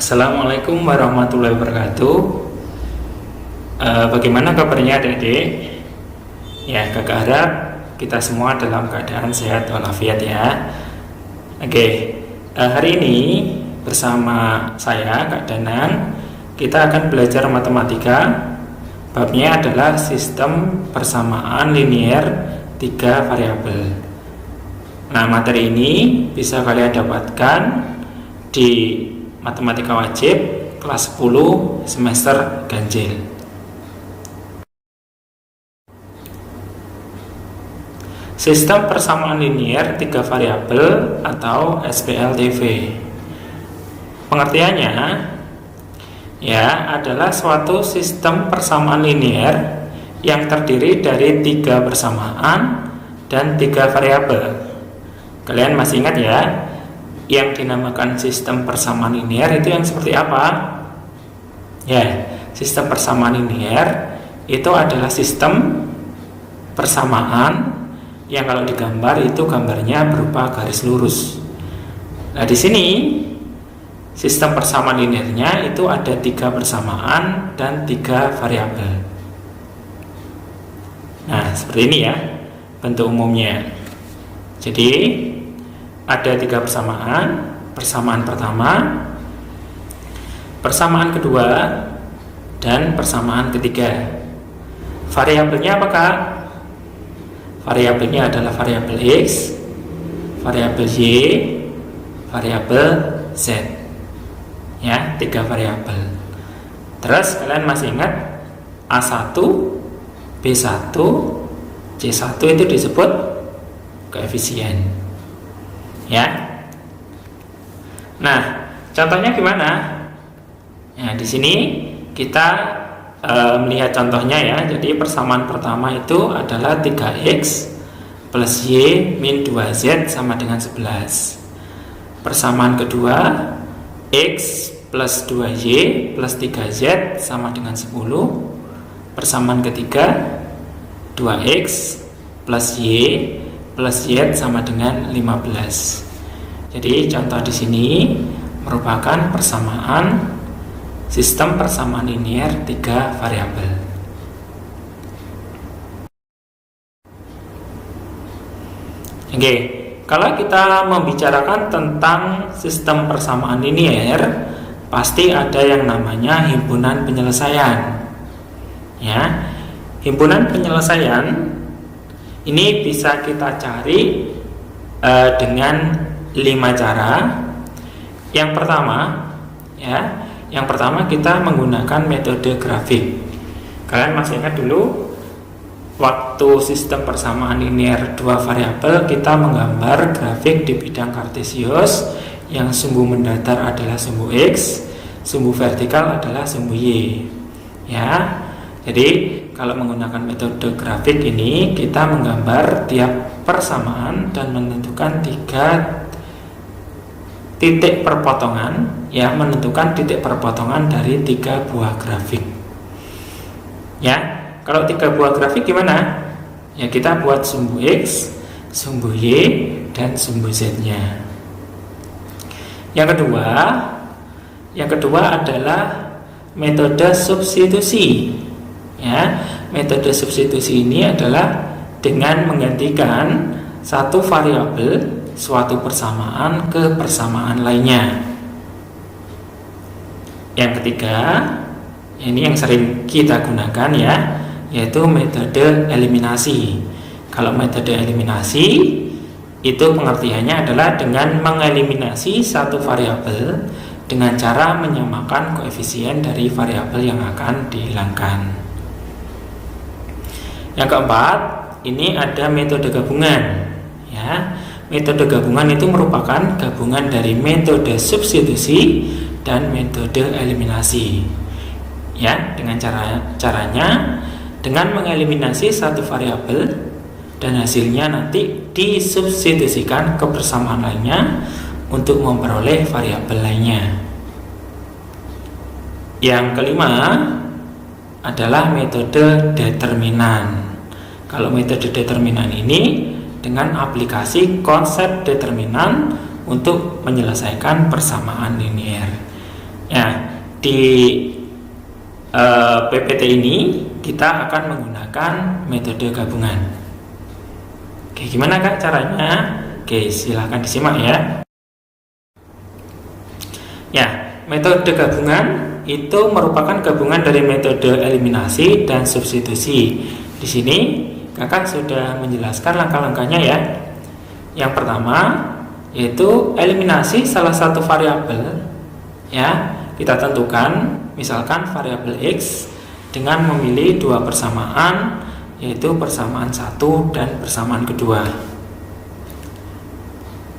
Assalamualaikum warahmatullahi wabarakatuh. Bagaimana kabarnya adik-adik? Ya, kakak harap kita semua dalam keadaan sehat walafiat ya. Oke, hari ini bersama saya Kak Danang, kita akan belajar matematika. Babnya adalah sistem persamaan linier 3 variabel. Nah, materi ini bisa kalian dapatkan di Matematika Wajib kelas 10 semester ganjil. Sistem persamaan linier 3 variabel atau SPLTV. Pengertiannya ya adalah suatu sistem persamaan linier yang terdiri dari 3 persamaan dan 3 variabel. Kalian masih ingat ya? Yang dinamakan sistem persamaan linier itu yang seperti apa? Ya, sistem persamaan linier itu adalah sistem persamaan yang kalau digambar itu gambarnya berupa garis lurus. Nah, di sini sistem persamaan liniernya itu ada 3 persamaan dan 3 variabel. Nah, seperti ini ya bentuk umumnya. Jadi ada 3 persamaan. Persamaan pertama, persamaan kedua, dan persamaan ketiga. Variabelnya apakah? Variabelnya adalah variabel X, variabel Y, variabel Z. Ya, 3 variabel. Terus kalian masih ingat A1, B1, C1 itu disebut koefisien. Ya. Nah, contohnya gimana? Ya, di sini kita melihat contohnya ya. Jadi persamaan pertama itu adalah 3x plus y min 2z sama dengan 11. Persamaan kedua, x plus 2y plus 3z sama dengan 10. Persamaan ketiga, 2x plus y plus z sama dengan 15. Jadi contoh di sini merupakan persamaan sistem persamaan linier 3 variabel. Oke, kalau kita membicarakan tentang sistem persamaan linier, pasti ada yang namanya himpunan penyelesaian. Ya, himpunan penyelesaian ini bisa kita cari dengan 5 cara. Yang pertama kita menggunakan metode grafik. Kalian masih ingat dulu waktu sistem persamaan linier 2 variabel kita menggambar grafik di bidang kartesius yang sumbu mendatar adalah sumbu x, sumbu vertikal adalah sumbu y. Ya. Jadi kalau menggunakan metode grafik ini kita menggambar tiap persamaan dan menentukan 3 titik perpotongan, ya, menentukan titik perpotongan dari 3 buah grafik. Ya, kalau 3 buah grafik gimana? Ya, kita buat sumbu x, sumbu y, dan sumbu z-nya. Yang kedua adalah metode substitusi. Ya, metode substitusi ini adalah dengan menggantikan satu variabel suatu persamaan ke persamaan lainnya. Yang ketiga, ini yang sering kita gunakan ya, yaitu metode eliminasi. Kalau metode eliminasi itu pengertiannya adalah dengan mengeliminasi satu variabel dengan cara menyamakan koefisien dari variabel yang akan dihilangkan. Yang keempat, ini ada metode gabungan. Ya, metode gabungan itu merupakan gabungan dari metode substitusi dan metode eliminasi. Ya, dengan caranya dengan mengeliminasi satu variabel dan hasilnya nanti disubstitusikan ke persamaan lainnya untuk memperoleh variabel lainnya. Yang kelima adalah metode determinan. Kalau metode determinan ini dengan aplikasi konsep determinan untuk menyelesaikan persamaan linier. Nah, di PPT ini kita akan menggunakan metode gabungan. Oke, gimana Kak caranya? Oke, silahkan disimak ya. Ya, metode gabungan itu merupakan gabungan dari metode eliminasi dan substitusi. Di sini Kakak sudah menjelaskan langkah-langkahnya ya. Yang pertama yaitu eliminasi salah satu variabel ya. Kita tentukan misalkan variabel X dengan memilih dua persamaan, yaitu persamaan 1 dan persamaan kedua.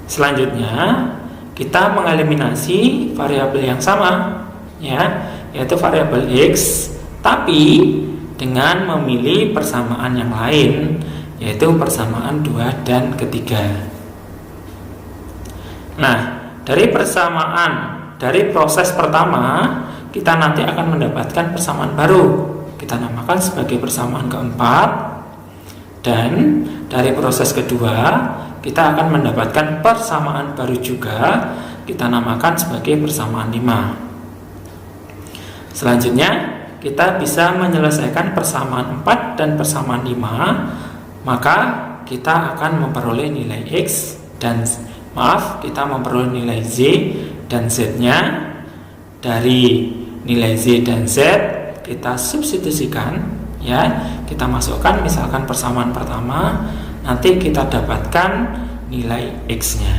Selanjutnya kita mengeliminasi variabel yang sama ya, yaitu variabel X, tapi dengan memilih persamaan yang lain, yaitu persamaan 2 dan ketiga. Nah, dari proses pertama kita nanti akan mendapatkan persamaan baru, kita namakan sebagai persamaan keempat. Dan dari proses kedua kita akan mendapatkan persamaan baru juga, kita namakan sebagai persamaan 5. Selanjutnya kita bisa menyelesaikan persamaan 4 dan persamaan 5, maka kita akan memperoleh nilai X dan kita memperoleh nilai Z dan Z-nya. Dari nilai Z dan Z kita substitusikan ya, kita masukkan misalkan persamaan pertama, nanti kita dapatkan nilai X-nya.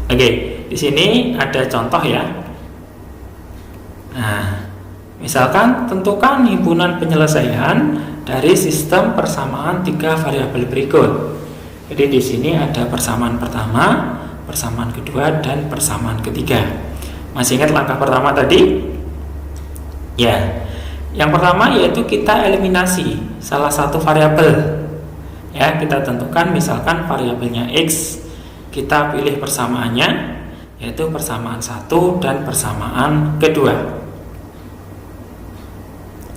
Oke, di sini ada contoh ya. Nah, misalkan tentukan himpunan penyelesaian dari sistem persamaan 3 variabel berikut. Jadi di sini ada persamaan pertama, persamaan kedua, dan persamaan ketiga. Masih ingat langkah pertama tadi? Ya, yang pertama yaitu kita eliminasi salah satu variabel. Ya, kita tentukan misalkan variabelnya X, kita pilih persamaannya, yaitu persamaan 1 dan persamaan kedua.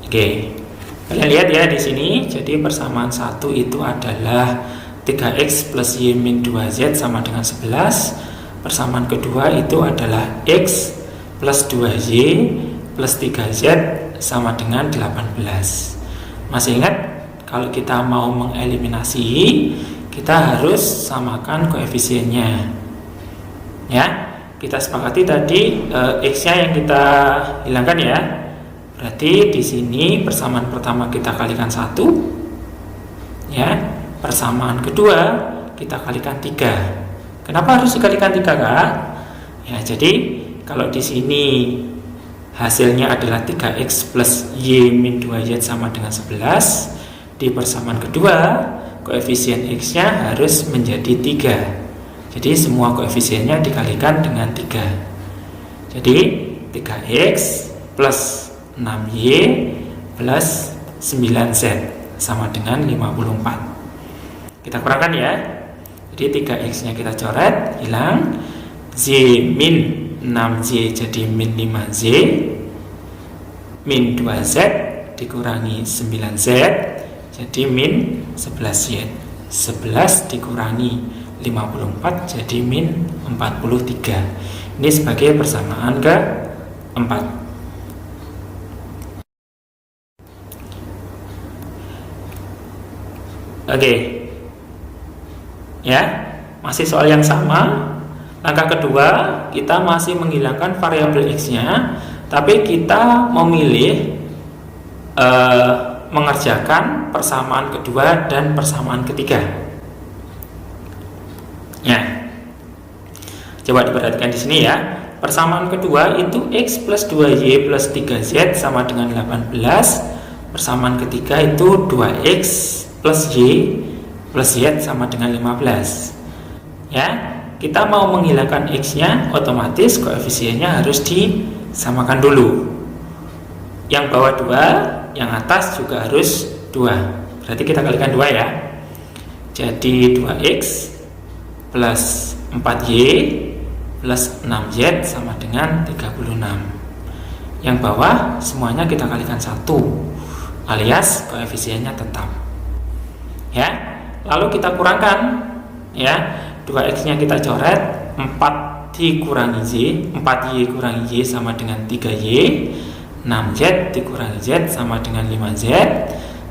Oke, kalian lihat ya di sini. Jadi persamaan 1 itu adalah 3x plus y min 2z sama dengan 11. Persamaan kedua itu adalah x plus 2y plus 3z sama dengan 18. Masih ingat, kalau kita mau mengeliminasi, kita harus samakan koefisiennya ya. Kita sepakati tadi x-nya yang kita hilangkan ya. Berarti di sini persamaan pertama kita kalikan 1 ya. Persamaan kedua kita kalikan 3. Kenapa harus dikalikan 3 Kak? Ya, jadi kalau di sini hasilnya adalah 3x plus y min 2z sama dengan 11, di persamaan kedua koefisien x-nya harus menjadi 3. Jadi semua koefisiennya dikalikan dengan 3. Jadi 3x plus 6y plus 9z sama dengan 54. Kita kurangkan ya. Jadi 3x nya kita coret, hilang. Z min 6z jadi min 5z, min 2z dikurangi 9z jadi min 11z. 11 dikurangi 54 jadi min 43. Ini sebagai persamaan keempat. Oke. Ya, masih soal yang sama. Langkah kedua, kita masih menghilangkan variabel x-nya, tapi kita memilih mengerjakan persamaan kedua dan persamaan ketiga. Ya, coba diperhatikan di sini ya. Persamaan kedua itu x plus 2y plus 3z sama dengan 18. Persamaan ketiga itu 2x plus y plus z sama dengan 15. Ya, kita mau menghilangkan x-nya, otomatis koefisiennya harus disamakan dulu. Yang bawah 2, yang atas juga harus 2. Berarti kita kalikan 2 ya. Jadi 2x plus 4y plus 6z sama dengan 36. Yang bawah semuanya kita kalikan 1, alias koefisiennya tetap. Ya, lalu kita kurangkan ya. 2X nya kita coret, 4 dikurangi Y, 4Y kurangi Y sama dengan 3Y, 6Z dikurangi Z sama dengan 5Z,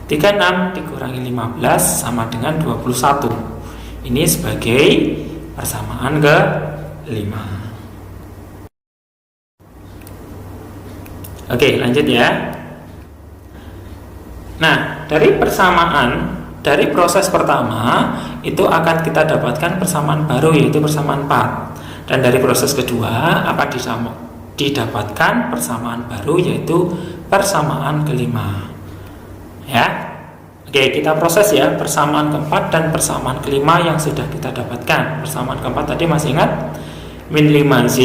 36 dikurangi 15 sama dengan 21. Ini sebagai persamaan ke-5. Oke, lanjut ya. Nah, dari persamaan, dari proses pertama itu akan kita dapatkan persamaan baru, yaitu persamaan 4. Dan dari proses kedua akan didapatkan persamaan baru, yaitu persamaan ke-5. Ya, oke, kita proses ya persamaan keempat dan persamaan kelima yang sudah kita dapatkan. Persamaan keempat tadi masih ingat? Min 5Z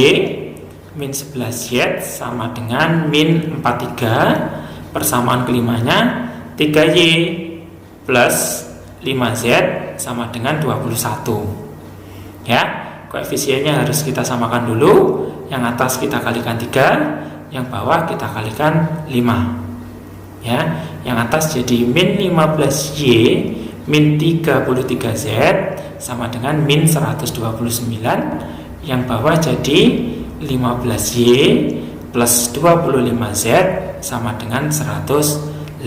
min 11Z sama dengan min 43. Persamaan kelimanya 3Y plus 5Z sama dengan 21. Ya, koefisiennya harus kita samakan dulu. Yang atas kita kalikan 3, yang bawah kita kalikan 5. Ya, yang atas jadi min 15Y min 33Z sama dengan min 129, yang bawah jadi 15Y plus 25Z sama dengan 105.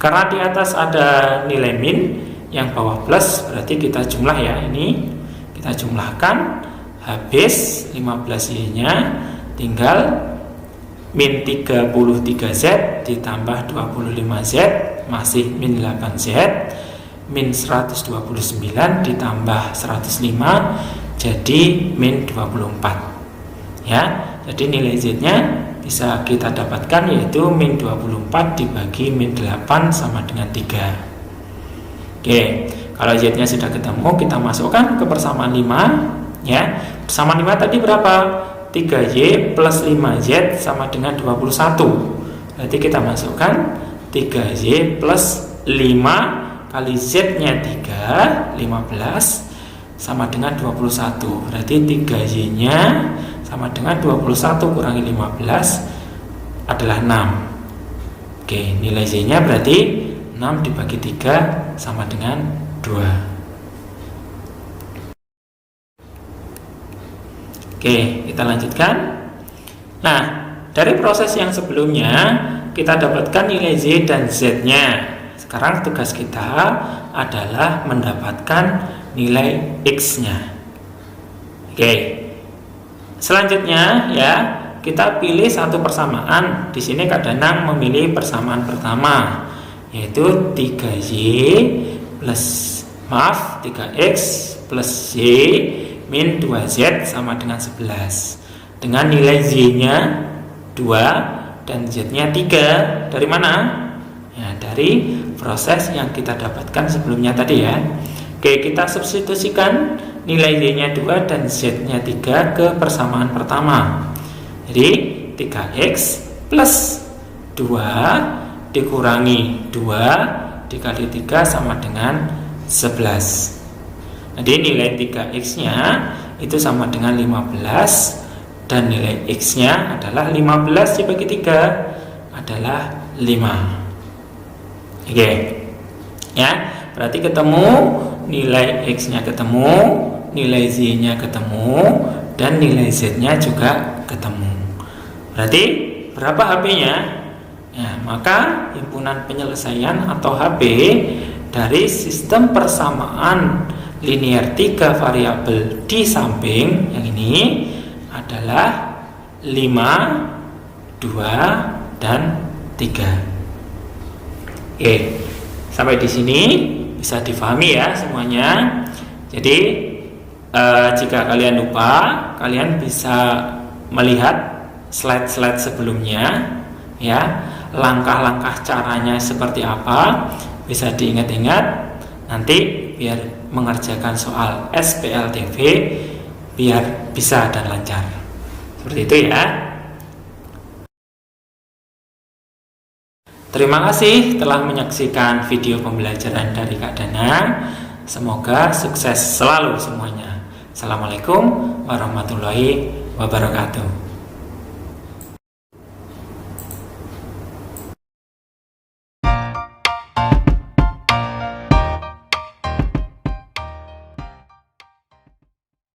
Karena di atas ada nilai min, yang bawah plus, berarti kita jumlah ya, ini kita jumlahkan, habis 15Y nya tinggal min 33Z ditambah 25Z masih min 8Z, min 129 ditambah 105 jadi min 24. Ya, jadi nilai Z nya bisa kita dapatkan yaitu min 24 dibagi min 8 sama dengan 3. Oke, kalau Z nya sudah ketemu, kita masukkan ke persamaan 5. Ya, persamaan 5 tadi berapa? 3Y plus 5Z sama dengan 21. Berarti kita masukkan 3Y plus 5 kali Z nya 3, 15 sama dengan 21. Berarti 3Y nya sama dengan 21 kurangi 15 adalah 6. Oke, nilai Z nya berarti 6 dibagi 3 sama dengan 2. Oke, kita lanjutkan. Nah, dari proses yang sebelumnya kita dapatkan nilai Z dan Z-nya. Sekarang tugas kita adalah mendapatkan nilai X-nya. Oke. Selanjutnya ya, kita pilih satu persamaan. Di sini Kak Danang memilih persamaan pertama, yaitu 3X plus Y min 2Z sama dengan 11 dengan nilai Z-nya 2 dan Z-nya 3. Dari mana? Ya, dari proses yang kita dapatkan sebelumnya tadi ya. Oke, kita substitusikan nilai Z-nya 2 dan Z-nya 3 ke persamaan pertama. Jadi 3X plus 2 dikurangi 2 dikali 3 sama dengan 11. Jadi nilai 3X nya itu sama dengan 15 dan nilai X nya adalah 15 dibagi 3 adalah 5. Oke. Ya, berarti ketemu nilai X nya ketemu, nilai Z nya ketemu, dan nilai Z nya juga ketemu. Berarti berapa HP-nya? Ya, maka himpunan penyelesaian atau HP dari sistem persamaan linear 3 variabel di samping yang ini adalah 5, 2, dan 3. Oke, sampai di sini bisa difahami ya semuanya. Jadi jika kalian lupa, kalian bisa melihat slide-slide sebelumnya ya, langkah-langkah caranya seperti apa bisa diingat-ingat. Nanti biar mengerjakan soal SPLTV biar bisa dan lancar. Seperti itu ya. Terima kasih telah menyaksikan video pembelajaran dari Kak Danang. Semoga sukses selalu semuanya. Assalamualaikum warahmatullahi wabarakatuh.